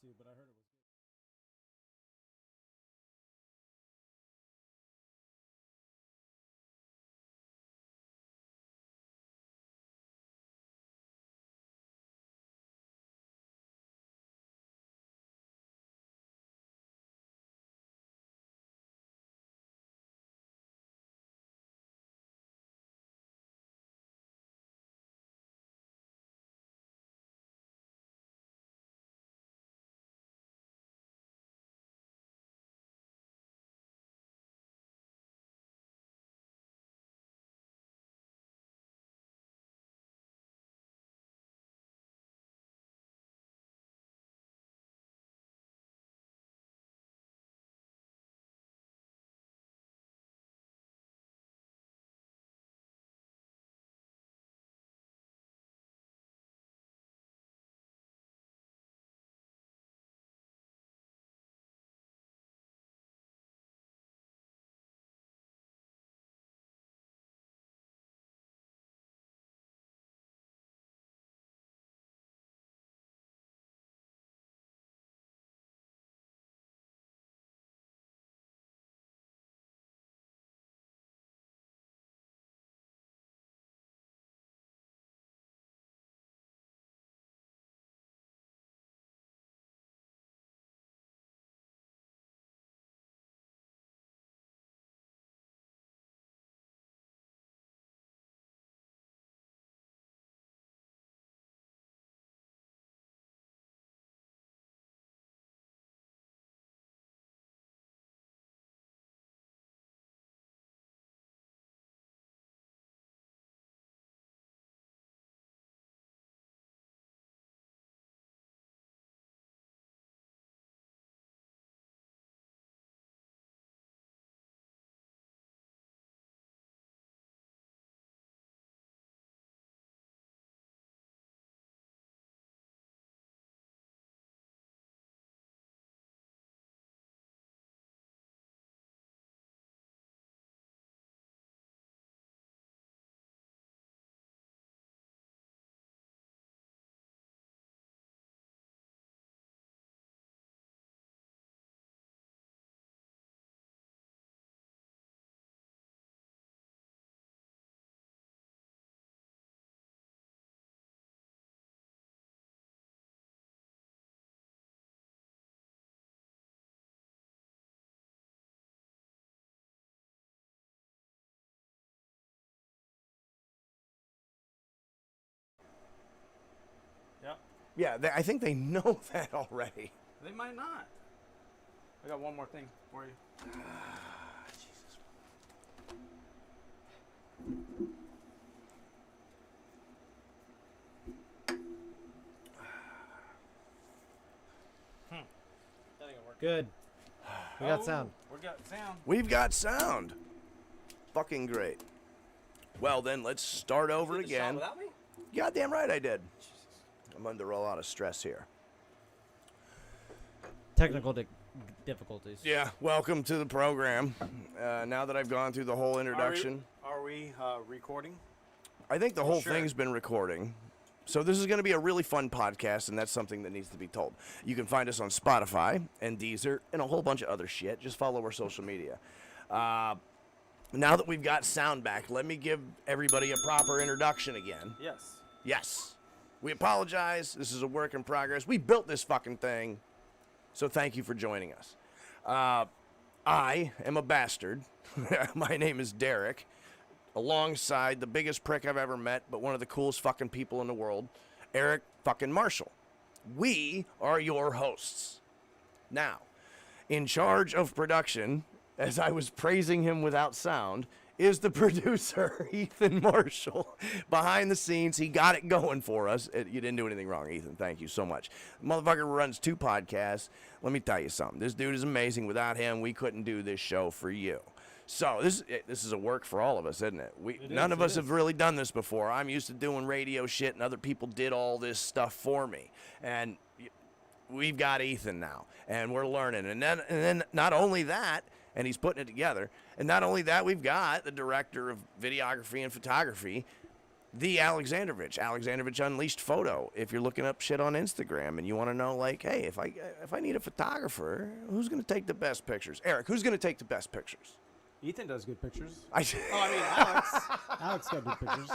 to, but I heard it was good. Yep. Yeah, I think they know that already. They might not. I got one more thing for you. Jesus. That ain't gonna work. Good. We got sound. We got sound. We've got sound. Fucking great. Well, then let's start over You did the shot again. without me? Goddamn right I did. I'm under a lot of stress here. Technical difficulties. Yeah, welcome to the program. Now that I've gone through the whole introduction, Are we recording? I think the whole Sure. thing's been recording. So this is going to be a really fun podcast, and that's something that needs to be told. You can find us on Spotify and Deezer and a whole bunch of other shit. Just follow our social media. Now that we've got sound back, let me give everybody a proper introduction again. Yes. Yes. We apologize. This is a work in progress. We built this fucking thing. So thank you for joining us. I am a bastard. My name is Derek. Alongside the biggest prick I've ever met, but one of the coolest fucking people in the world, Eric fucking Marshall. We are your hosts. Now, in charge of production, as I was praising him without sound, is the producer, Ethan Marshall. Behind the scenes, he got it going for us. You didn't do anything wrong, Ethan. Thank you so much. Motherfucker runs 2 podcasts. Let me tell you something. This dude is amazing. Without him, we couldn't do this show for you. So this is a work for all of us, isn't it? None of us have really done this before. I'm used to doing radio shit, and other people did all this stuff for me. And we've got Ethan now, and we're learning. And then not only that, and he's putting it together. And not only that, we've got the director of videography and photography, the Alexandrovich Unleashed photo. If you're looking up shit on Instagram and you want to know, like, hey, if I need a photographer, who's gonna take the best pictures? Eric, who's gonna take the best pictures? Ethan does good pictures. I Alex. Alex got good pictures.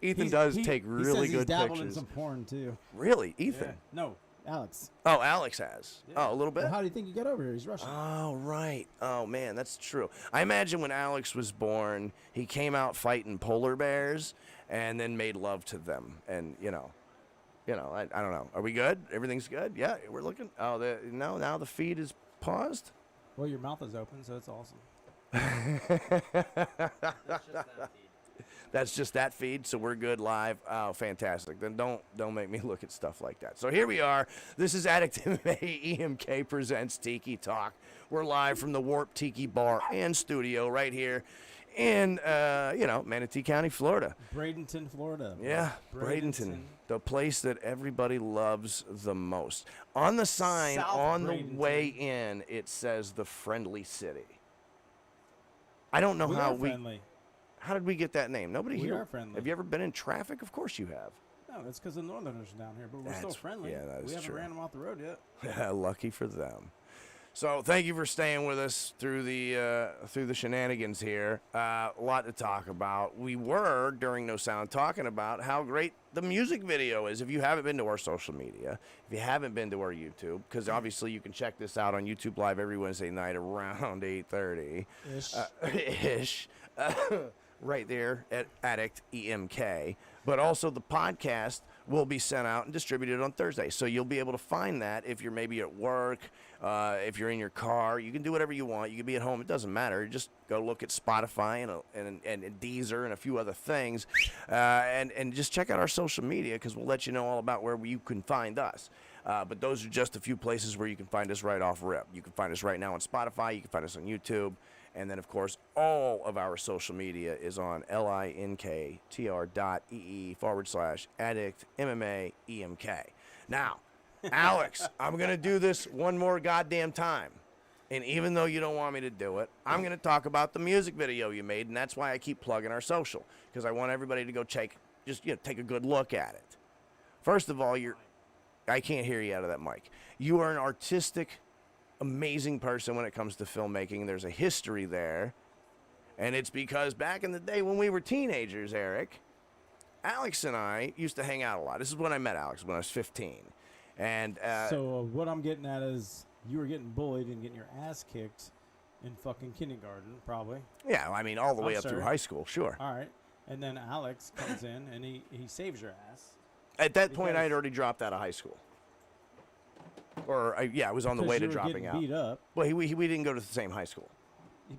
Ethan does take he really says good he's dabbled pictures. in some porn too. Really, Ethan? Yeah. No, Alex. Oh, Alex has. Yeah. Oh, a little bit. Well, how do you think he got over here? He's Russian. Oh, right. Oh, man, that's true. I imagine when Alex was born, he came out fighting polar bears and then made love to them. And, I don't know. Are we good? Everything's good? Yeah, we're looking. Oh, now the feed is paused? Well, your mouth is open, so it's awesome. That's just that feed, so we're good live. Oh, fantastic. Then don't make me look at stuff like that. So here we are. This is addictMMA EMK presents Tiki Talk. We're live from the Warp Tiki Bar and Studio right here in, Manatee County, Florida. Bradenton, Florida. Yeah, Bradenton. The place that everybody loves the most. On the sign South on Bradenton. the way in, it says the Friendly City. I don't know We how are friendly. How did we get that name? Nobody We here. are friendly. Have you ever been in traffic? Of course you have. No, that's because the Northerners are down here, but we're still That's- friendly. yeah, that is we haven't true. ran them off the road yet. Lucky for them. So thank you for staying with us through the shenanigans here. A lot to talk about. We were during No Sound talking about how great the music video is. If you haven't been to our social media, if you haven't been to our YouTube, because obviously you can check this out on YouTube Live every Wednesday night around 8:30 ish. Right there at addictEMK. But also the podcast will be sent out and distributed on Thursday. So you'll be able to find that if you're maybe at work, if you're in your car. You can do whatever you want. You can be at home. It doesn't matter. Just go look at Spotify and Deezer and a few other things. And just check out our social media because we'll let you know all about where you can find us. But those are just a few places where you can find us right off rip. You can find us right now on Spotify. You can find us on YouTube. And then, of course, all of our social media is on linktr.ee/addictMMA Now, Alex, I'm going to do this one more goddamn time. And even though you don't want me to do it, I'm going to talk about the music video you made. And that's why I keep plugging our social. Because I want everybody to go take a good look at it. First of all, I can't hear you out of that mic. You are an artistic, amazing person when it comes to filmmaking. There's a history there, and it's because back in the day when we were teenagers, Eric, Alex and I used to hang out a lot. This is when I met Alex, when I was 15. And So what I'm getting at is you were getting bullied and getting your ass kicked in fucking kindergarten, probably. yeah, I mean, all the way I'm up through sorry. high school, sure. All right. And then Alex comes in and he saves your ass. At that point, I had Because- already dropped out of high school. I was on the way to dropping out. Beat up, Well, we didn't go to the same high school.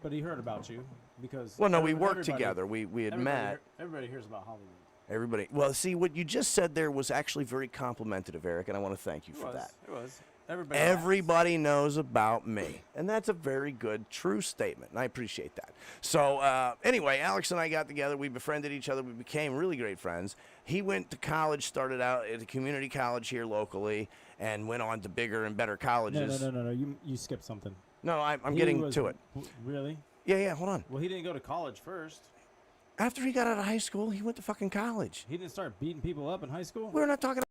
but he heard about you because. Well, no, we worked everybody- together. We had met. Everybody hears about Hollywood. Everybody. Well, see, what you just said there was actually very complimentary, Eric, and I want to thank you for that. It was. Everybody. Everybody knows about me. And that's a very good, true statement, and I appreciate that. So, anyway, Alex and I got together. We befriended each other. We became really great friends. He went to college, started out at a community college here locally, and went on to bigger and better colleges. No. You skipped something. No, I'm He getting was- to it. Really? Yeah, hold on. Well, he didn't go to college first. After he got out of high school, he went to fucking college. He didn't start beating people up in high school. We're not talking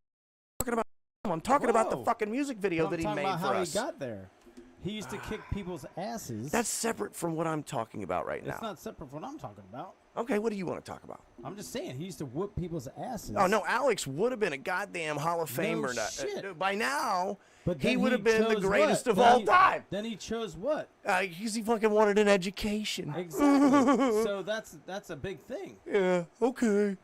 about him. I'm talking about the Whoa. fucking music video I'm that he talking made about for how us. he got there. He used to kick people's asses. That's separate from what I'm talking about right now. It's not separate from what I'm talking about. Okay, what do you want to talk about? I'm just saying he used to whoop people's asses. Oh, no, Alex would have been a goddamn Hall of Famer. shit. By now, But he then would have been the chose greatest what? of Then all he- time. Then he chose what? Because he fucking wanted an education. Exactly. So that's a big thing. Yeah, okay.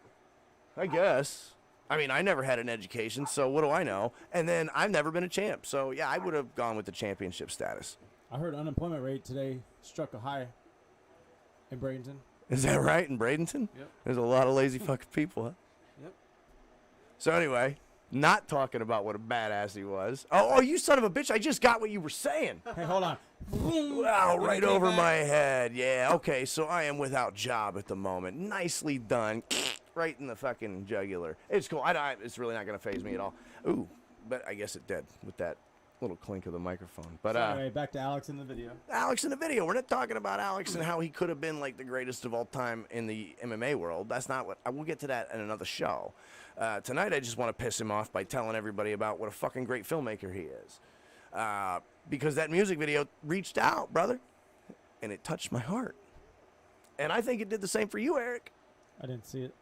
I guess. I mean, I never had an education, so what do I know? And then I've never been a champ. So, yeah, I would have gone with the championship status. I heard unemployment rate today struck a high in Bradenton. Is that right in Bradenton? Yep. There's a lot of lazy fucking people, huh? Yep. So anyway, not talking about what a badass he was. Oh, you son of a bitch, I just got what you were saying. Hey, hold on. Wow, When right it came over back- my head. Yeah, okay, so I am without job at the moment. Nicely done. Right in the fucking jugular. It's cool. It's really not going to faze me at all. Ooh, but I guess it did with that Little clink of the microphone. But So anyway, back to Alex in the video. Alex in the video. We're not talking about Alex and how he could have been like the greatest of all time in the MMA world. That's not what. We'll get to that in another show. Tonight, I just want to piss him off by telling everybody about what a fucking great filmmaker he is. Because that music video reached out, brother, and it touched my heart. And I think it did the same for you, Eric. I didn't see it.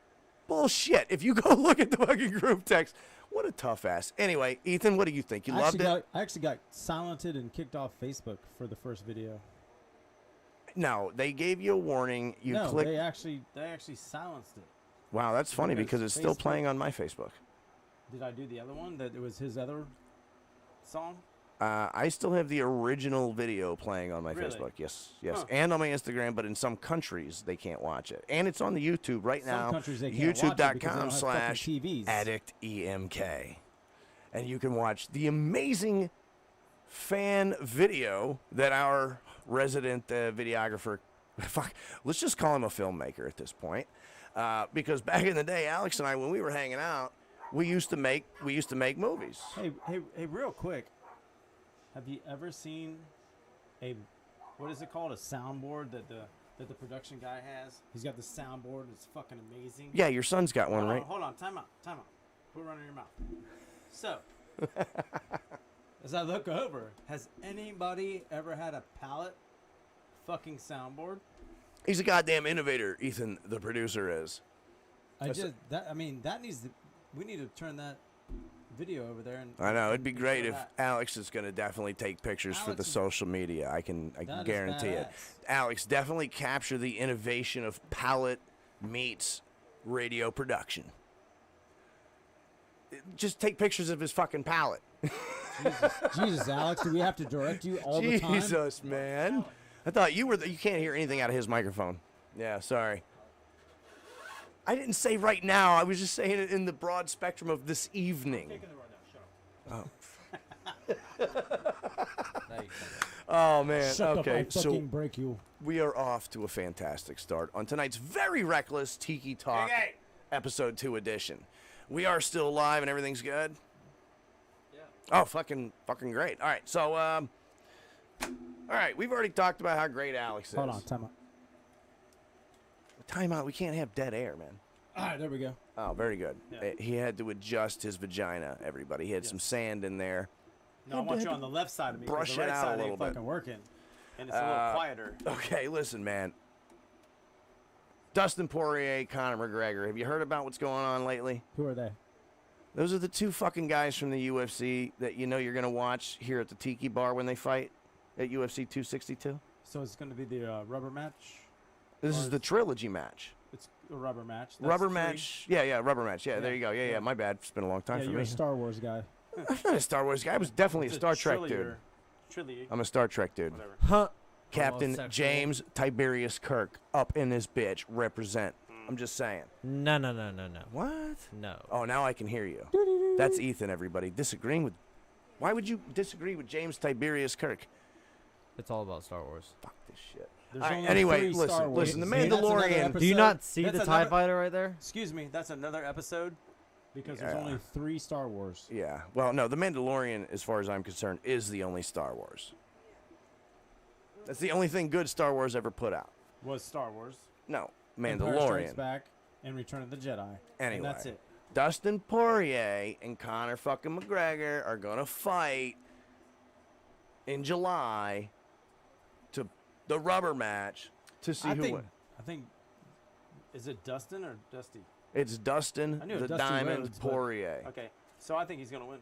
Bullshit. If you go look at the fucking group text, what a tough ass. Anyway, Ethan, what do you think? You loved it? I actually got silenced and kicked off Facebook for the first video. No, they gave you a warning. You no, clicked. they actually silenced it. Wow, that's funny because it's still Facebook- playing on my Facebook. Did I do the other one? That it was his other song? I still have the original video playing on my Really? Facebook. Yes, yes, Huh. and on my Instagram. But in some countries, they can't watch it, and it's on the YouTube right Some now. countries they can't watch it because they don't have fucking TVs. addictMMA, and you can watch the amazing fan video that our resident videographer, fuck, let's just call him a filmmaker at this point, because back in the day, Alex and I, when we were hanging out, we used to make movies. Hey, real quick. Have you ever seen what is it called? A soundboard that the production guy has? He's got the soundboard. It's fucking amazing. Yeah, your son's got one, right? Hold on. Time out. Put it under your mouth. So, as I look over, has anybody ever had a palette fucking soundboard? He's a goddamn innovator, Ethan, the producer is. We need to turn that video over there. And I know, it'd be and great show if that. Alex is going to definitely take pictures for the Alex is- social media. I can That is guarantee it. badass. Alex, definitely capture the innovation of palette meets radio production. Just take pictures of his fucking palette. Jesus, Alex, do we have to direct you all the time? Jesus, man. I thought you can't hear anything out of his microphone. Yeah, sorry. I didn't say right now. I was just saying it in the broad spectrum of this evening. Oh. Oh, man. Shut Okay, up, I'll so fucking break you. we are off to a fantastic start on tonight's very reckless Tiki Talk episode 2 edition. We are still live and everything's good? Yeah. Oh, fucking great. All right, so, all right, we've already talked about how great Alex is. Hold on, time out. Time out. We can't have dead air, man. All right, there we go. Oh, very good. Yeah. He had to adjust his vagina, everybody. He had some sand in there. No, I want you on the left side of me. 'cause Brush the right it out a side little ain't bit. fucking working, and it's a little quieter. Okay, listen, man. Dustin Poirier, Conor McGregor. Have you heard about what's going on lately? Who are they? Those are the two fucking guys from the UFC that you know you're going to watch here at the Tiki Bar when they fight at UFC 262. So it's going to be the rubber match. This Or is the trilogy match. It's a rubber match. That's Rubber 3. match. Yeah, rubber match. Yeah, there you go. Yeah, my bad. It's been a long time Yeah, for you're me. a Star Wars guy. I'm not a Star Wars guy. I was definitely It's a Star Trek dude. Trilogy. I'm a Star Trek dude. Whatever. Huh? Captain Homosexual. James Tiberius Kirk up in this bitch. Represent. I'm just saying. No. What? No. Oh, now I can hear you. That's Ethan, everybody. Disagreeing with... Why would you disagree with James Tiberius Kirk? It's all about Star Wars. Fuck this shit. There's All right, only anyway, 3 Star listen, Wars. the See, that's another Mandalorian... Do you episode. not see That's the TIE another- fighter right there? Excuse me, that's another episode because there's Yeah. only 3 Star Wars. Yeah. Well, no, the Mandalorian, as far as I'm concerned, is the only Star Wars. That's the only thing good Star Wars ever put out. Was Star Wars. No, Empire Strikes Mandalorian. Back and Return of the Jedi. Anyway. And that's it. Dustin Poirier and Conor fucking McGregor are going to fight in July to the rubber match to see who wins. I think, is it Dustin or Dusty? It's Dustin I knew the Dusty Diamond Rhodes, but- Poirier. Okay, so I think he's going to win.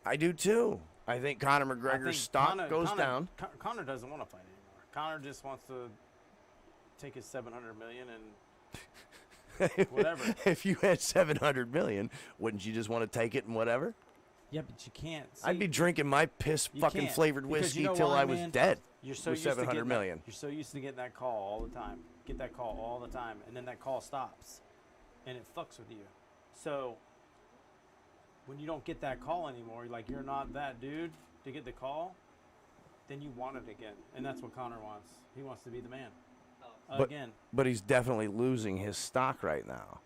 I do too. I think Conor I McGregor's think stock goes down. Connor doesn't want to fight anymore. Connor just wants to take his $700 million and whatever. If you had 700 million, wouldn't you just want to take it and whatever? Yeah, but you can't. I'd be drinking my piss You fucking can't, flavored because whiskey you know till why, I was man? dead. You're so with used to 700 getting million. You're so used to getting that call all the time. Get that call all the time, and then that call stops, and it fucks with you. So when you don't get that call anymore, like you're not that dude to get the call, then you want it again, and that's what Connor wants. He wants to be the man But- again. But he's definitely losing his stock right now.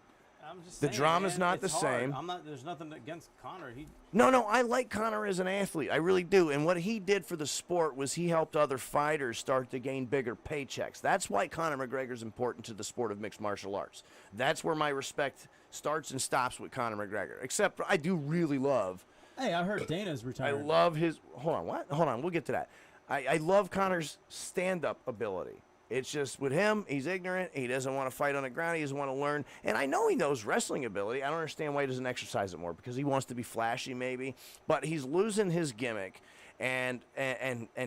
I'm just The saying, drama's man, not it's the hard. same. I'm not. There's nothing against Conor. No, I like Conor as an athlete. I really do. And what he did for the sport was he helped other fighters start to gain bigger paychecks. That's why Conor McGregor's important to the sport of mixed martial arts. That's where my respect starts and stops with Conor McGregor. Except I do really love. Hey, I heard Dana's I retired. love his. Hold on, what? Hold on, we'll get to that. I love Conor's stand-up ability. It's just with him, he's ignorant. He doesn't want to fight on the ground. He doesn't want to learn. And I know he knows wrestling ability. I don't understand why he doesn't exercise it more, because he wants to be flashy maybe. But he's losing his gimmick. And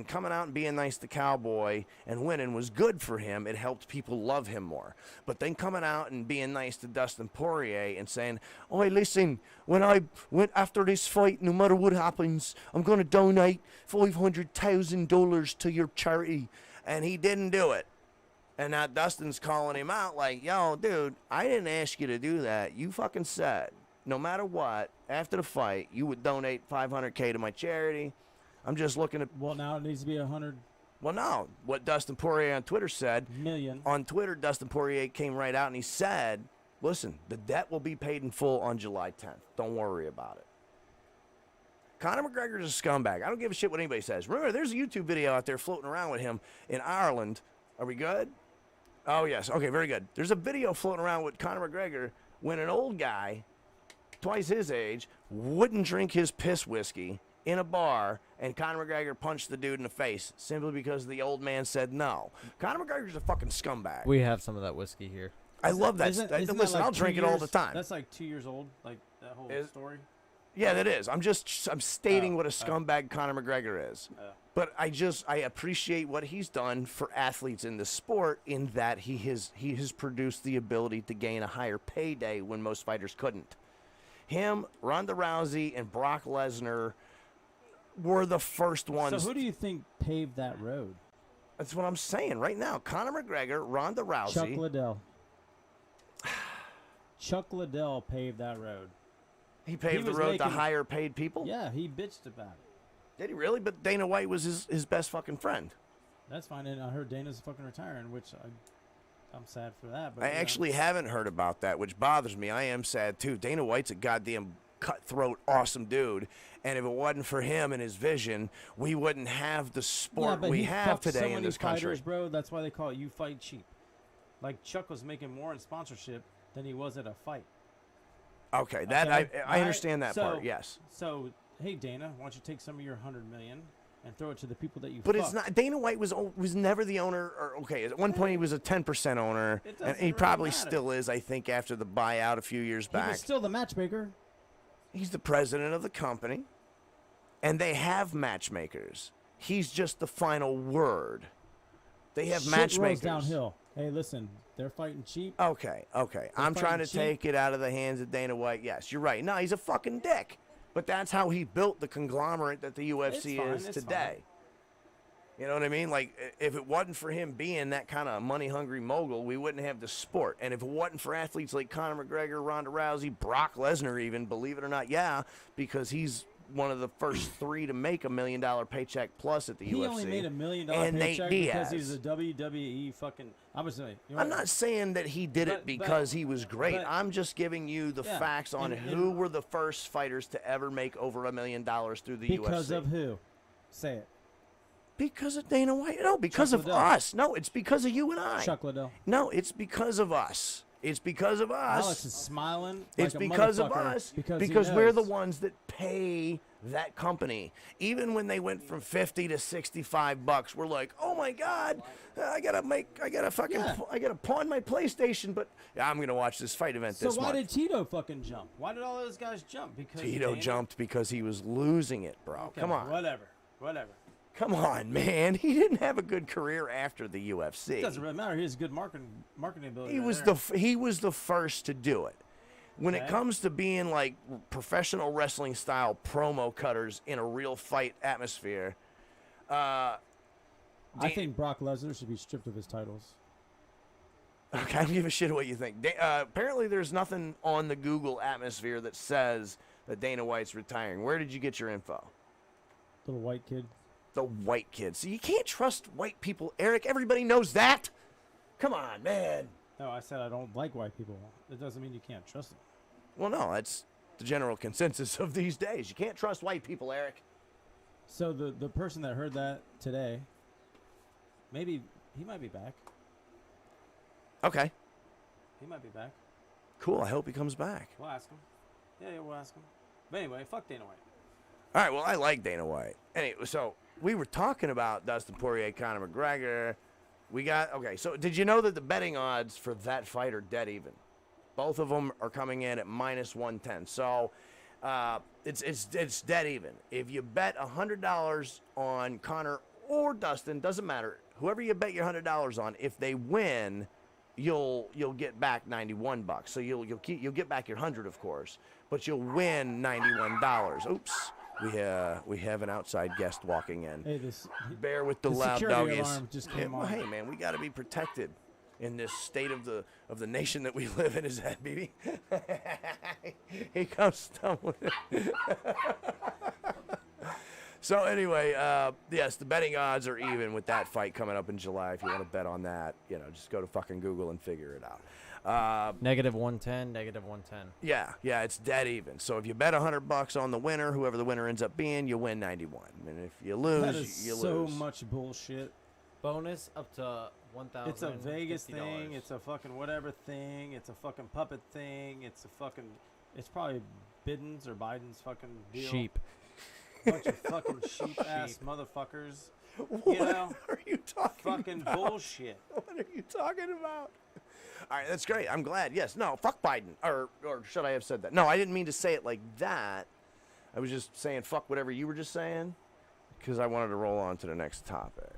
coming out and being nice to Cowboy and winning was good for him. It helped people love him more. But then coming out and being nice to Dustin Poirier and saying, "Oh, listen, when I went after this fight, no matter what happens, I'm going to donate $500,000 to your charity." And he didn't do it. And now Dustin's calling him out like, "Yo, dude, I didn't ask you to do that. You fucking said, no matter what, after the fight, you would donate $500K to my charity. I'm just looking at..." Well, now it needs to be 100 Well, no. What Dustin Poirier on Twitter said, million. on Twitter, Dustin Poirier came right out and he said, "Listen, the debt will be paid in full on July 10th. Don't worry about it." Conor McGregor's a scumbag. I don't give a shit what anybody says. Remember, there's a YouTube video out there floating around with him in Ireland. Are we good? Oh, yes. Okay, very good. There's a video floating around with Conor McGregor when an old guy, twice his age, wouldn't drink his piss whiskey in a bar, and Conor McGregor punched the dude in the face simply because the old man said no. Conor McGregor's a fucking scumbag. We have some of that whiskey here. I love that. Isn't that Listen, like I'll 2 drink it all years? the time. That's like 2 years old, like that whole story. Yeah, that is. I'm stating what a scumbag Conor McGregor is. But I appreciate what he's done for athletes in the sport, in that he has produced the ability to gain a higher payday when most fighters couldn't. Him, Ronda Rousey, and Brock Lesnar were the first ones. So who do you think paved that road? That's what I'm saying right now. Conor McGregor, Ronda Rousey. Chuck Liddell. Chuck Liddell paved that road. He paved the was road to making- higher paid people? Yeah, he bitched about it. Did he really? But Dana White was his best fucking friend. That's fine, and I heard Dana's fucking retiring, which I'm sad for that. But I actually haven't heard about that, which bothers me. I am sad too. Dana White's a goddamn cutthroat, awesome dude, and if it wasn't for him and his vision, we wouldn't have the sport but we he have fucked today so in many this country. fighters, bro. That's why they call it "you fight cheap." Like Chuck was making more in sponsorship than he was at a fight. Okay, that Okay? I understand that So- part. Yes, So, hey Dana, why don't you take some of your $100 million and throw it to the people that you? but fucked? it's not. Dana White was never the owner. Or okay, at one point he was a 10% owner, It and doesn't he really probably matter. still is. I think after the buyout a few years He back, was still the matchmaker. he's the president of the company, and they have matchmakers. He's just the final word. They have Shit matchmakers. rolls downhill. Hey, listen, they're fighting cheap. Okay. I'm trying to fighting cheap. take it out of the hands of Dana White. Yes, you're right. No, he's a fucking dick. But that's how he built the conglomerate that the UFC is it's today. You know what I mean? Like, if it wasn't for him being that kind of money-hungry mogul, we wouldn't have the sport. And if it wasn't for athletes like Conor McGregor, Ronda Rousey, Brock Lesnar even, believe it or not, yeah, because he's one of the first three to make $1 million paycheck plus at the UFC. He only made $1 million and paycheck Nate because he Diaz. was a WWE fucking. I was saying. You know I'm what? not saying that he did it But- because he was great. but- I'm just giving you the Yeah, facts on and- who were the first fighters to ever make over $1 million through the Because UFC. of who? Say it. Because of Dana White. No, because Chuck of Liddell. us. No, it's because of you and I. Chuck Liddell. No, it's because of us. It's because of us. Alex is smiling. It's like a because of motherfucker us. Because he we're the knows. ones that pay that company. Even when they went from 50 to 65 bucks, we're like, oh my God, I gotta pawn my PlayStation, but yeah, I'm gonna watch this fight event So this why month. did Tito fucking jump? Why did all those guys jump? Because Tito Dana? jumped because he was losing it, bro. Okay, Come on. Whatever. Come on, man. He didn't have a good career after the UFC. It doesn't really matter. He has good marketing ability. He right was there. he was the first to do it. When it Okay. comes to being like professional wrestling style promo cutters in a real fight atmosphere, I think Brock Lesnar should be stripped of his titles. okay, I don't give a shit what you think. Apparently, there's nothing on the Google atmosphere that says that Dana White's retiring. Where did you get your info? Little white kid. The white kid. So you can't trust white people, Eric. Everybody knows that. Come on, man. No, I said I don't like white people. It doesn't mean you can't trust them. Well, no, that's the general consensus of these days. You can't trust white people, Eric. So the person that heard that today, maybe he might be back. Okay, He might be back. cool. I hope he comes back. We'll ask him. Yeah, we'll ask him. But anyway, fuck Dana White. All right, well, I like Dana White. Anyway, so we were talking about Dustin Poirier, Conor McGregor. Okay, so did you know that the betting odds for that fight are dead even? Both of them are coming in at -110. So it's dead even. If you bet $100 on Conor or Dustin, doesn't matter. Whoever you bet your $100 on, if they win, you'll get back $91. So you'll get back your 100, of course, but you'll win $91. Oops. We have an outside guest walking in. Hey, Bear with the loud security doggies. alarm just came well, on. hey man, we got to be protected in this state of the nation that we live in. Is that BB? He comes stumbling. So anyway, yes, the betting odds are even with that fight coming up in July. If you want to bet on that, just go to fucking Google and figure it out. -110, -110. Yeah, it's dead even. So if you bet $100 on the winner, whoever the winner ends up being, you win 91. And if you lose, that is you so lose. much bullshit. Bonus up to $1,000. It's a Vegas thing. It's a fucking whatever thing. It's a fucking puppet thing. It's probably Biden's or Biden's fucking deal. sheep. Bunch of fucking sheep ass motherfuckers. What You know, are you talking fucking about? bullshit. What are you talking about? All right, that's great. I'm glad. Yes, no, fuck Biden. Or should I have said that? No, I didn't mean to say it like that. I was just saying fuck whatever you were just saying because I wanted to roll on to the next topic.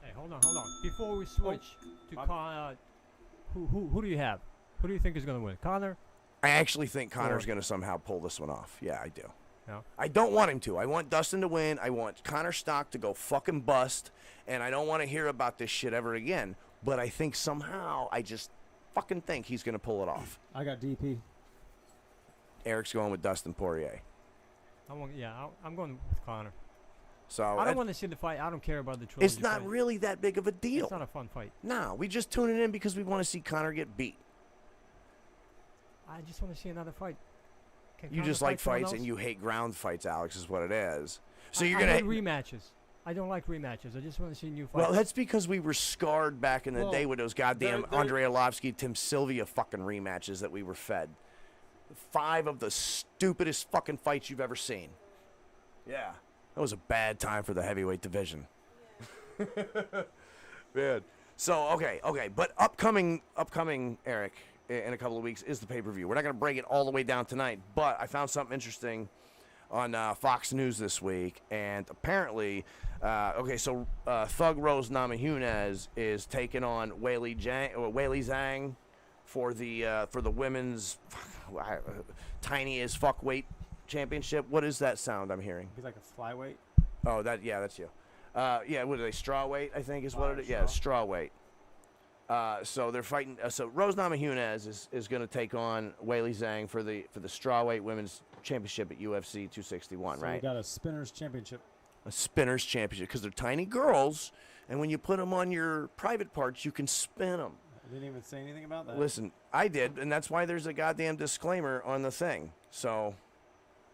Hey, hold on. Before we switch to my- Conor, who do you have? Who do you think is going to win? Conor? I actually think Conor's going to somehow pull this one off. Yeah, I do. No. I don't want him to. I want Dustin to win. I want Conor stock to go fucking bust. And I don't want to hear about this shit ever again. But I think somehow, I just fucking think he's going to pull it off. I got DP. Eric's going with Dustin Poirier. I'm going with Conor. So I that- don't want to see the fight. I don't care about the trilogy. it's not fight. really that big of a deal. It's not a fun fight. No, we just tune it in because we want to see Conor get beat. I just want to see another fight. Can You Conor just like fight someone fights and else? you hate ground fights, Alex, is what it is. So I you're hate going to... rematches. I don't like rematches. I just want to see new fights. Well, that's because we were scarred back in the Well, day with those goddamn they're- Andrei Arlovsky, Tim Sylvia fucking rematches that we were fed. 5 of the stupidest fucking fights you've ever seen. Yeah. That was a bad time for the heavyweight division. Man. So, okay. But upcoming, Eric, in a couple of weeks is the pay-per-view. We're not going to break it all the way down tonight, but I found something interesting on Fox News this week, and apparently, Thug Rose Namajunas is taking on Weili Zhang for the women's tiny as fuck weight championship. What is that sound I'm hearing? He's like a flyweight. Oh, that's you. What are they? Straw weight, I think is what it is. Yeah, straw weight. So they're fighting. So Rose Namajunas is going to take on Weili Zhang for the strawweight women's championship at UFC 261, So right? we got a spinners championship. A spinners championship because they're tiny girls, and when you put them on your private parts, you can spin them. I didn't even say anything about that. Listen, I did, and that's why there's a goddamn disclaimer on the thing. So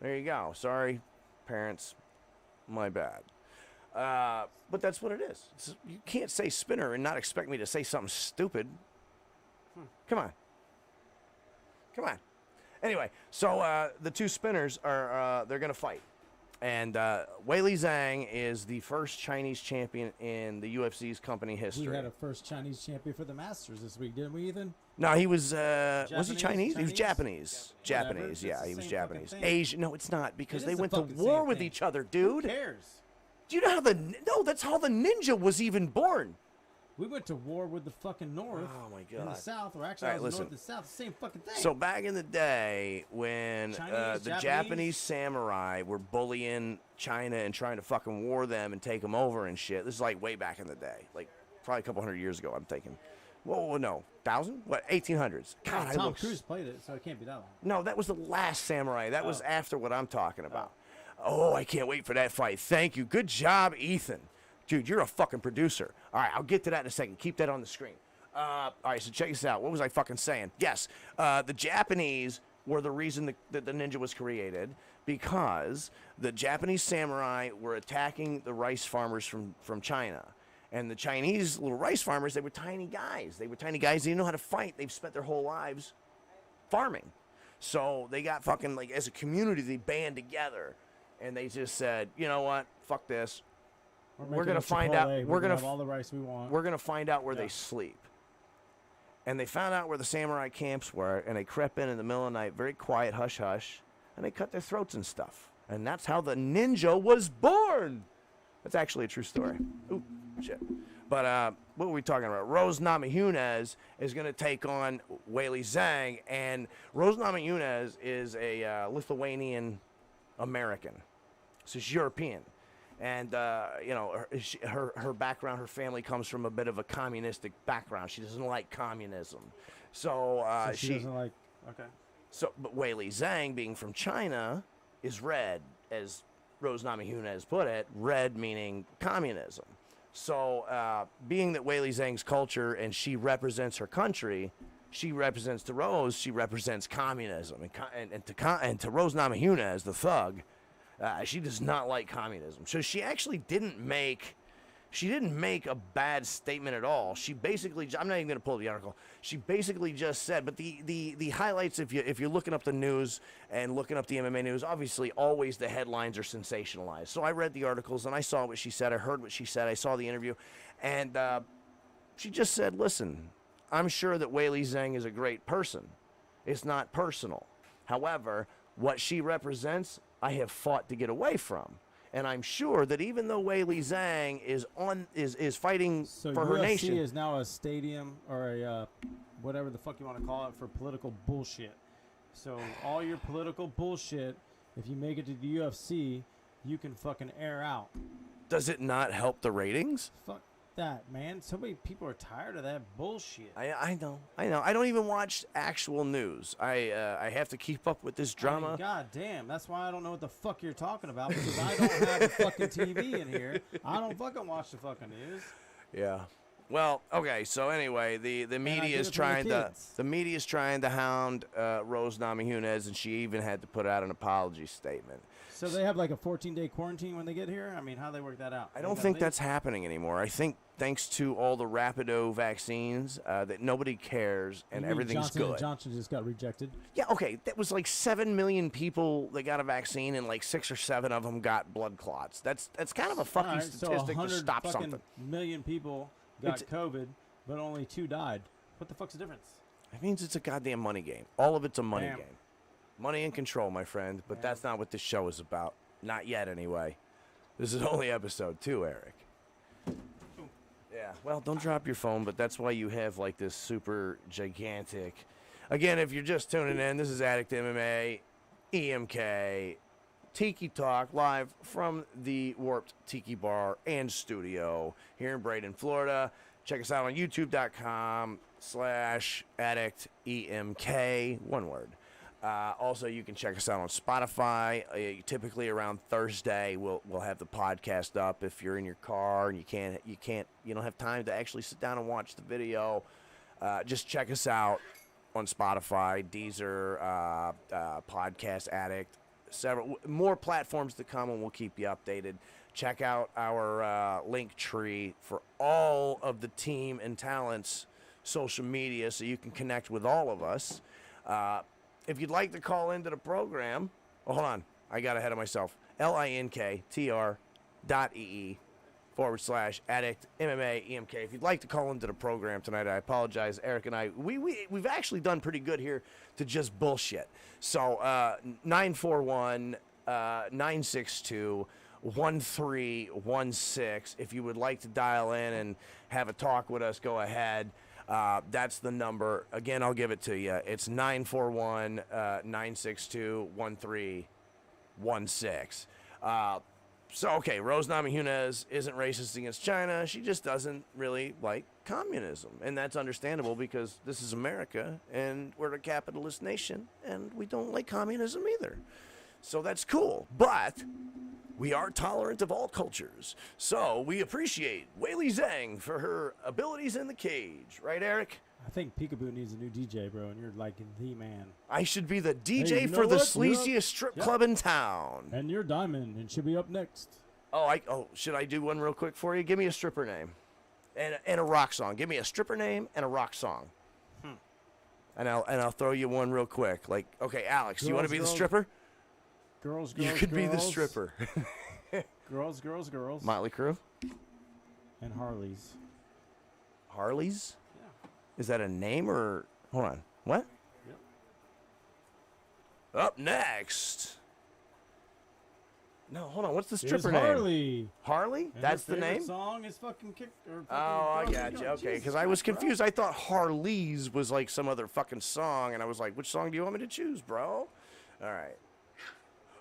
there you go. Sorry, parents, my bad. But that's what it is. You can't say spinner and not expect me to say something stupid. Come on. Anyway, so the two spinners are they're gonna fight, and Weili Zhang is the first Chinese champion in the UFC's company history. We had a first Chinese champion for the Masters this week, didn't we, Ethan? No, he was he Chinese? He was Japanese? Japanese. Whatever, Japanese, it's yeah, the he was same fucking Japanese. thing. Asian? No, it's not because It they is the went to fucking war same with thing. each other, Who dude. cares? Do you know how that's how the ninja was even born. We went to war with the fucking North. Oh my And the God. South, or actually, All right, I was listen. North and South, the same fucking thing. So back in the day when Chinese, the Japanese? Japanese samurai were bullying China and trying to fucking war them and take them over and shit. This is like way back in the day, like probably a couple hundred years ago. I'm thinking. Whoa, no, 1,000? What? 1800s? God, I Tom look Cruise played it, so it can't be that long. No, that was the last samurai. That was Oh. after what I'm talking about. Oh, I can't wait for that fight. Thank you. Good job, Ethan. Dude, you're a fucking producer. All right, I'll get to that in a second. Keep that on the screen. All right, so check this out. What was I fucking saying? Yes, the Japanese were the reason that the ninja was created, because the Japanese samurai were attacking the rice farmers from China. And the Chinese little rice farmers, they were tiny guys. They didn't know how to fight. They've spent their whole lives farming. So they got fucking, like, as a community, they band together. And they just said, you know what? Fuck this. We're going to find out. We're going to have all the rice we want. We're going to find out where they sleep. And they found out where the samurai camps were, and they crept in the middle of the night, very quiet, hush-hush, and they cut their throats and stuff. And that's how the ninja was born. That's actually a true story. Ooh, shit. But what were we talking about? Rose Namajunas is going to take on Weili Zhang, and Rose Namajunas is a Lithuanian American. So she's European. And, you know, her background, her family comes from a bit of a communistic background. She doesn't like communism. So, she doesn't like, okay. So, but Weili Zhang, being from China, is red, as Rose Namajunas put it, red meaning communism. So, being that Weili Zhang's culture and she represents her country, she represents to Rose, she represents communism. And to Rose Namajunas, the thug, she does not like communism. So she actually didn't make a bad statement at all. She basically, I'm not even going to pull the article. She basically just said, but the highlights, if you're looking up the news and looking up the MMA news, obviously always the headlines are sensationalized. So I read the articles and I saw what she said. I heard what she said. I saw the interview. And she just said, listen, I'm sure that Weili Zhang is a great person. It's not personal. However, what she represents, I have fought to get away from. And I'm sure that even though Weili Zhang is fighting for her nation. UFC is now a stadium or a whatever the fuck you want to call it for political bullshit. So all your political bullshit, if you make it to the UFC, you can fucking air out. Does it not help the ratings? Fuck that, man. So many people are tired of that bullshit. I know. I don't even watch actual news. I have to keep up with this drama. I mean, God damn. That's why I don't know what the fuck you're talking about, because I don't have a fucking TV in here. I don't fucking watch the fucking news. Yeah. Well, okay. So anyway, the media is trying to hound Rose Namajunas, and she even had to put out an apology statement. So they have like a 14-day quarantine when they get here? I mean, how do they work that out? I don't think that's happening anymore. I think thanks to all the Rapido vaccines that nobody cares and everything's good. Johnson just got rejected. Yeah, okay. That was like 7 million people that got a vaccine, and like 6 or 7 of them got blood clots. That's kind of a fucking statistic to stop something. Million people got COVID, but only 2 died. What the fuck's the difference? It means it's a goddamn money game. All of it's a money game. Money and control, my friend. But that's not what this show is about. Not yet, anyway. This is only episode 2, Eric. Yeah, well, don't drop your phone, but that's why you have, like, this super gigantic... Again, if you're just tuning in, this is addictMMA, EMK, Tiki Talk, live from the Warped Tiki Bar and Studio here in Braden, Florida. Check us out on youtube.com/addictEMK, one word. Also, you can check us out on Spotify. Typically around Thursday, we'll have the podcast up. If you're in your car and you don't have time to actually sit down and watch the video, just check us out on Spotify, Deezer, Podcast Addict, several more platforms to come, and we'll keep you updated. Check out our link tree for all of the team and talents' social media, so you can connect with all of us. If you'd like to call into the program, hold on, I got ahead of myself. linktr.ee/addictMMA EMK. If you'd like to call into the program tonight, I apologize. Eric and I, we've actually done pretty good here to just bullshit. So 941-962-1316. If you would like to dial in and have a talk with us, go ahead. That's the number. Again, I'll give it to you. It's 941-962-1316. So, okay, Rose Namajunas isn't racist against China. She just doesn't really like communism. And that's understandable because this is America, and we're a capitalist nation, and we don't like communism either. So that's cool. But we are tolerant of all cultures. So we appreciate Whaley Zhang for her abilities in the cage. Right, Eric? I think Peekaboo needs a new DJ, bro, and you're like the man. I should be the DJ you know for the what? sleaziest strip club in town. And you're Diamond, and she'll be up next. Oh, should I do one real quick for you? Give me a stripper name and a rock song. Give me a stripper name and a rock song. And I'll throw you one real quick. Like, okay, Alex, you want to be the stripper? Girls, You could be the stripper. Girls. Motley Crue? And Harleys. Harleys? Yeah. Is that a name or... Hold on. What? Yep. Up next. No, hold on. What's the It's stripper name? Harley. Harley? And That's her the favorite name? song is fucking Kick. Or fucking Oh, I Girls got Go. you. Okay, Jesus because I was Christ, bro. confused. I thought Harleys was like some other fucking song, and I was like, which song do you want me to choose, bro? All right.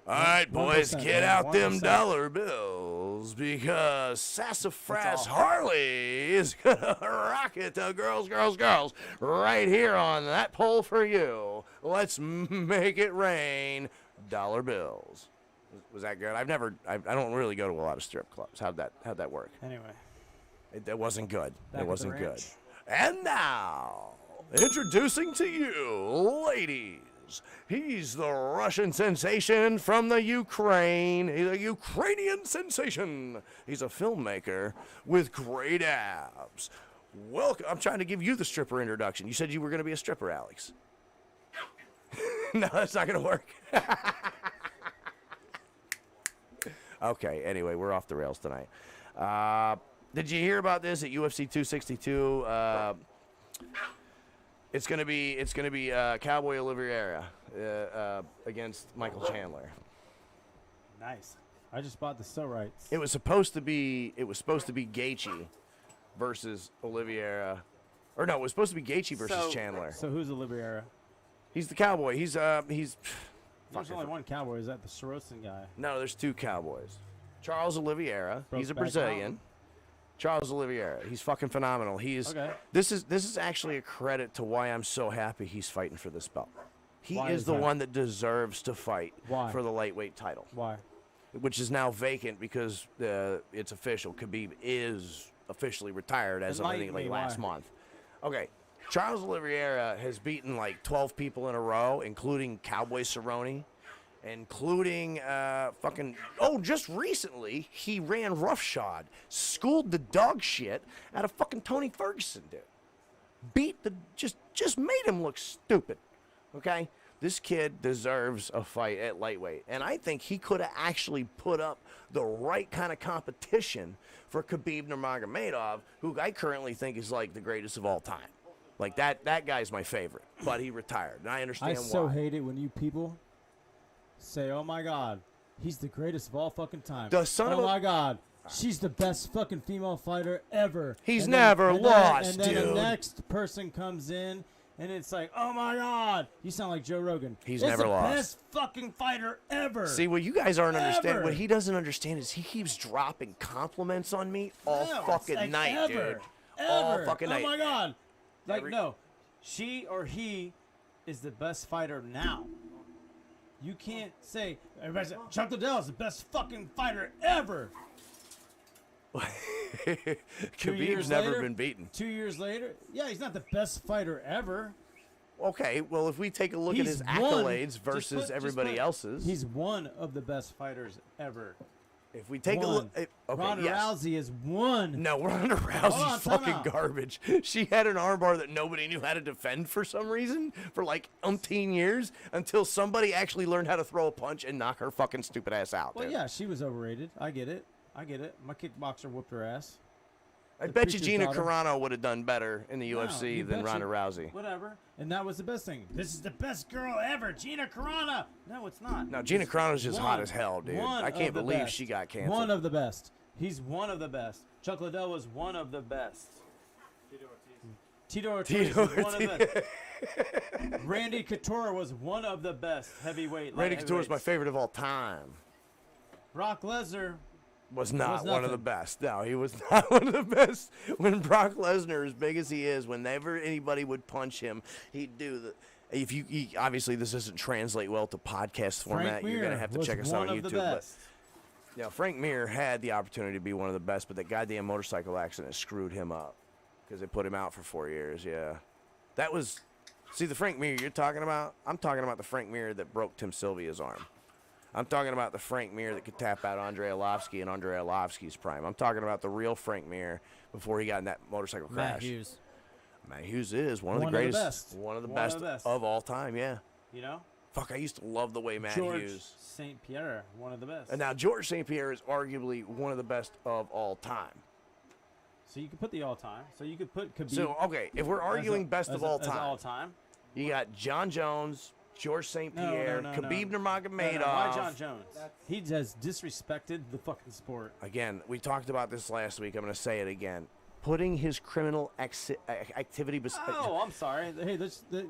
All right, boys, 1%, get man, out them 1%. dollar bills because Sassafras That's all. Harley is going to rock it to girls right here on that pole for you. Let's make it rain dollar bills. Was that good? I don't really go to a lot of strip clubs. How'd that work? Anyway. It wasn't good. Back It at the wasn't good. ranch. And now, introducing to you, ladies, he's the Russian sensation from the Ukraine. He's a Ukrainian sensation. He's a filmmaker with great abs. Welcome. I'm trying to give you the stripper introduction. You said you were going to be a stripper, Alex. No, that's not going to work. Okay, anyway, we're off the rails tonight. Did you hear about this at UFC 262? It's gonna be Cowboy Oliveira against Michael Chandler. Nice. I just bought the still rights. It was supposed to be Gaethje versus Oliveira, or no, it was supposed to be Gaethje versus Chandler. So who's Oliveira? He's the Cowboy. He's There's only one cowboy. Is that the Sorosin guy? no, there's two Cowboys. Charles Oliveira, he's a Brokeback Brazilian. Mountain. Charles Oliveira, he's fucking phenomenal. Okay. This is actually a credit to why I'm so happy he's fighting for this belt. He Why is is the that? one that deserves to fight Why? for the lightweight title, Why? which is now vacant because it's official. Khabib is officially retired as of I think Enlighten like me, last why? month. Okay. Charles Oliveira has beaten like 12 people in a row, including Cowboy Cerrone, including just recently he ran roughshod, schooled the dog shit out of fucking Tony Ferguson, dude. Just made him look stupid. Okay? This kid deserves a fight at lightweight, and I think he could have actually put up the right kind of competition for Khabib Nurmagomedov, who I currently think is like the greatest of all time. Like that guy's my favorite, but he retired, and I understand I why. so hate it when you people say, "Oh my God, he's the greatest of all fucking time." The son of oh a- my God, she's the best fucking female fighter ever. He's And never and lost, and then dude. the next person comes in, and it's like, "Oh my God, you sound like Joe Rogan." He's It's never the lost. best fucking fighter ever. See, what you guys aren't understanding, Ever. what he doesn't understand is he keeps dropping compliments on me all No, it's fucking like night, ever, dude. Ever. All fucking night. Oh my God, like Every- no, she or he is the best fighter now. You can't say everybody say, Chuck Liddell is the best fucking fighter ever. 2 Khabib's years never later- been beaten. 2 years later, yeah, he's not the best fighter ever. Okay, well, if we take a look at He's his one. accolades Just versus put- everybody just put- else's, He's one of the best fighters ever. if we take a One. look, okay, Ronda yes. Rousey is one. No, Ronda on, Rousey's time fucking out. garbage. She had an armbar that nobody knew how to defend for some reason for like umpteen years until somebody actually learned how to throw a punch and knock her fucking stupid ass out. Well, dude. yeah, she was overrated. I get it. My kickboxer whooped her ass. I the bet you preacher's Gina daughter. Carano would have done better in the No, UFC you than betcha. Ronda Rousey. Whatever. And that was the best thing. This is the best girl ever, Gina Carano. No, it's not. No, Gina He's Carano's just hot one- as hell, dude. one I can't of the believe best. she got canceled. One of the best. He's one of the best. Chuck Liddell was one of the best. Tito Ortiz Tito was one of the Randy Couture was one of the best heavyweight. Randy light Couture is my heavyweights. favorite of all time. Brock Lesnar. Was not one of the nothing. best. No, he was not one of the best. When Brock Lesnar, as big as he is, whenever anybody would punch him, he'd do the. If obviously this doesn't translate well to podcast format, Frank you're Mir gonna have to was check us out one on of the YouTube. But best. you know, Frank Mir had the opportunity to be one of the best, but that goddamn motorcycle accident screwed him up because they put him out for 4 years. Yeah, that was. See the Frank Mir you're talking about? I'm talking about the Frank Mir that broke Tim Sylvia's arm. I'm talking about the Frank Mir that could tap out Andrei Arlovsky in Andrei Arlovsky's prime. I'm talking about the real Frank Mir before he got in that motorcycle crash. Matt Hughes. Matt Hughes is one of the greatest, one of the best of all time. Yeah. You know? Fuck, I used to love the way Matt George Hughes. St. Pierre, one of the best. And now George St. Pierre is arguably one of the best of all time. So you could put the all-time. So you could put Khabib. So okay, if we're arguing best of all time, you got John Jones, George St. Pierre, Khabib Nurmagomedov. Why John Jones? He has disrespected the fucking sport. Again, we talked about this last week. I'm going to say it again. Putting his criminal activity beside. Oh, I'm sorry. Hey,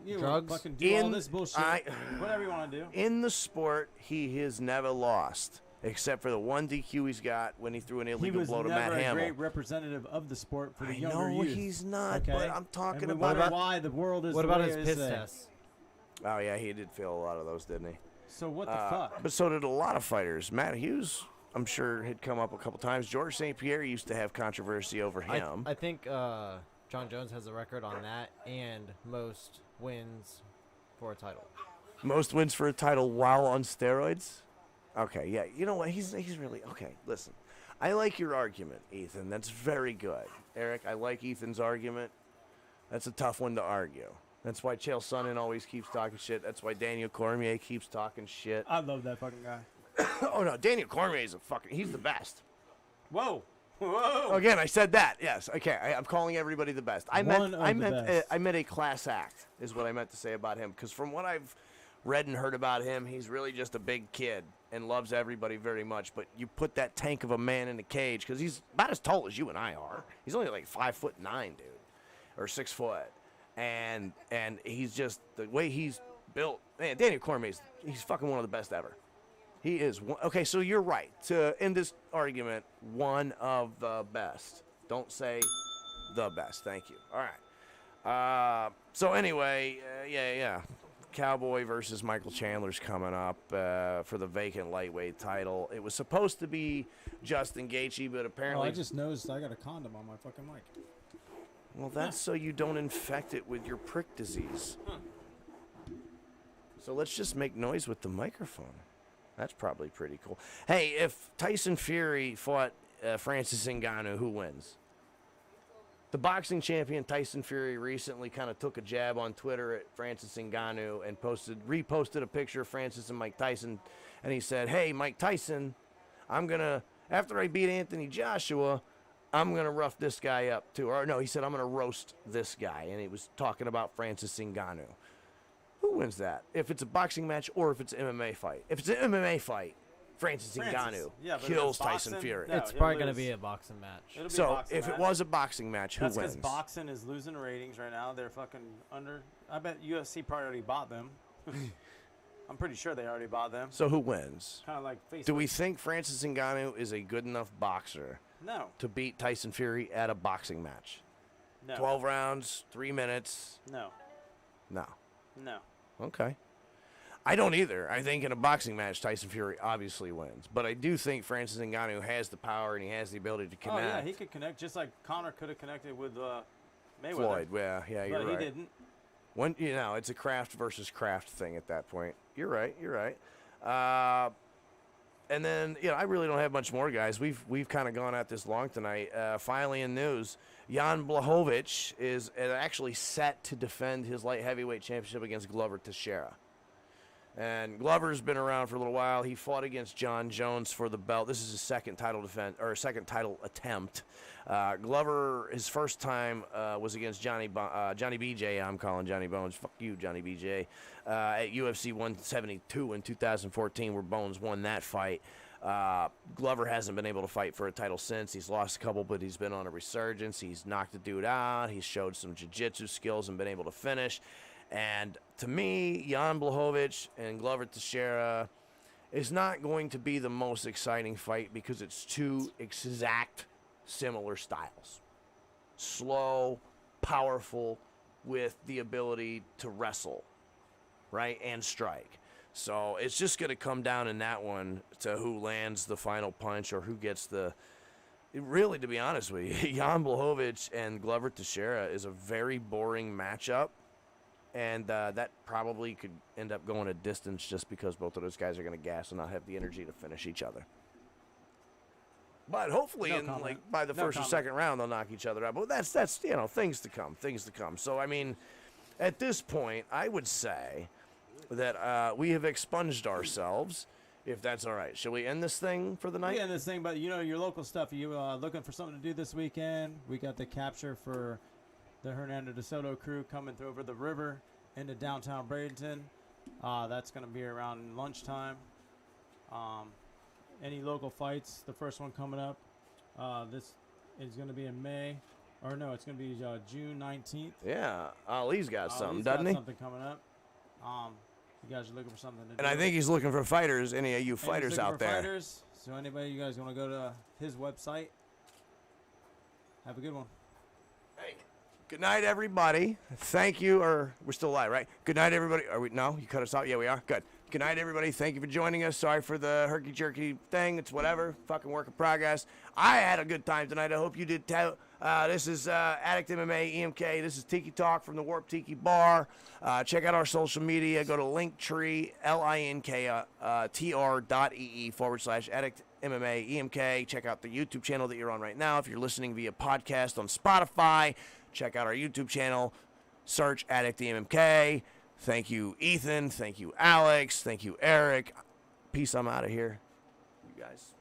you drugs. Fucking do all this bullshit. Whatever you want to do. In the sport, he has never lost, except for the one DQ he's got when he threw an illegal blow to Matt Hamill. He was never a great representative of the sport for the younger youth. youth. He's not. Okay? But I'm talking and about why the world is. What the about way his it piss is test? Oh yeah, he did fail a lot of those, didn't he? So what the fuck? But so did a lot of fighters. Matt Hughes, I'm sure, had come up a couple times. George St. Pierre used to have controversy over him. I think John Jones has a record on that and most wins for a title. Most wins for a title while on steroids? Okay, yeah. You know what? He's really... Okay, listen. I like your argument, Ethan. That's very good. Eric, I like Ethan's argument. That's a tough one to argue. That's why Chael Sonnen always keeps talking shit. That's why Daniel Cormier keeps talking shit. I love that fucking guy. Oh, no. Daniel Cormier is he's the best. Whoa. Whoa. Again, I said that. Yes. Okay. I'm calling everybody the best. I meant a class act is what I meant to say about him. Because from what I've read and heard about him, he's really just a big kid and loves everybody very much. But you put that tank of a man in a cage, because he's about as tall as you and I are. He's only like 5'9", dude, or 6 foot. And he's just, the way he's built, man, Daniel Cormier, he's fucking one of the best ever. He is. Okay, so you're right. In this argument, one of the best. Don't say the best. Thank you. All right. So anyway, yeah. Cowboy versus Michael Chandler's coming up for the vacant lightweight title. It was supposed to be Justin Gaethje, but apparently... I just noticed I got a condom on my fucking mic. Well, that's so you don't infect it with your prick disease. So let's just make noise with the microphone. That's probably pretty cool. Hey, if Tyson Fury fought Francis Ngannou, who wins? The boxing champion Tyson Fury recently kind of took a jab on Twitter at Francis Ngannou and reposted a picture of Francis and Mike Tyson, and he said, "Hey, Mike Tyson, after I beat Anthony Joshua, I'm going to rough this guy up too." Or no, he said, "I'm going to roast this guy." And he was talking about Francis Ngannou. Who wins that? If it's a boxing match or if it's an MMA fight? If it's an MMA fight, Francis Ngannou kills Tyson Fury. No, it's probably going to be a boxing match. So if it was a boxing match, who wins? That's because boxing is losing ratings right now. They're fucking under. I bet UFC probably already bought them. I'm pretty sure they already bought them. So who wins? Kind of like Facebook. Do we think Francis Ngannou is a good enough boxer to beat Tyson Fury at a boxing match? No. 12 rounds, 3 minutes? No. No. No. Okay. I don't either. I think in a boxing match, Tyson Fury obviously wins. But I do think Francis Ngannou has the power and he has the ability to connect. Oh, yeah, he could connect just like Conor could have connected with Mayweather. Floyd, yeah, you're right. But he didn't. It's a craft versus craft thing at that point. You're right. And then, I really don't have much more, guys. We've kind of gone at this long tonight. Finally in news, Jan Blachowicz is actually set to defend his light heavyweight championship against Glover Teixeira. And Glover's been around for a little while. He fought against John Jones for the belt. This is his second title attempt. Glover, his first time was against Johnny BJ. I'm calling Johnny Bones. Fuck you, Johnny BJ. At UFC 172 in 2014, where Bones won that fight. Glover hasn't been able to fight for a title since. He's lost a couple, but he's been on a resurgence. He's knocked the dude out. He's showed some jiu-jitsu skills and been able to finish. And to me, Jan Blachowicz and Glover Teixeira is not going to be the most exciting fight because it's two exact similar styles. Slow, powerful, with the ability to wrestle. right, and strike. So it's just going to come down in that one to who lands the final punch or who gets the. Really, to be honest with you, Jan Blachowicz and Glover Teixeira is a very boring matchup. And that probably could end up going a distance just because both of those guys are going to gas and not have the energy to finish each other. But hopefully, by the first or second round, they'll knock each other out. But that's things to come. So, I mean, at this point, I would say that we have expunged ourselves, if that's all right. Shall we end this thing for the night? Yeah, end this thing, but your local stuff. Are you looking for something to do this weekend? We got the capture for the Hernando de Soto crew coming through over the river into downtown Bradenton. That's going to be around lunchtime. Any local fights? The first one coming up. This is going to be in May. Or no, it's going to be June 19th. Yeah, Ali's got something, got doesn't he? Something coming up. You guys are looking for something to do. And I think he's looking for fighters, any of you fighters out there. Fighters. So anybody, you guys want to go to his website? Have a good one. Hey. Good night, everybody. Thank you. Or we're still live, right? Good night, everybody. Are we? No, you cut us out. Yeah, we are. Good. Good night, everybody. Thank you for joining us. Sorry for the herky-jerky thing. It's whatever. Fucking work in progress. I had a good time tonight. I hope you did too. This is addictMMA EMK. This is Tiki Talk from the Warp Tiki Bar. Check out our social media. Go to Linktree, linktr.ee/addictMMA EMK. Check out the YouTube channel that you're on right now. If you're listening via podcast on Spotify, check out our YouTube channel. Search addictMMK. Thank you, Ethan. Thank you, Alex. Thank you, Eric. Peace. I'm out of here. You guys.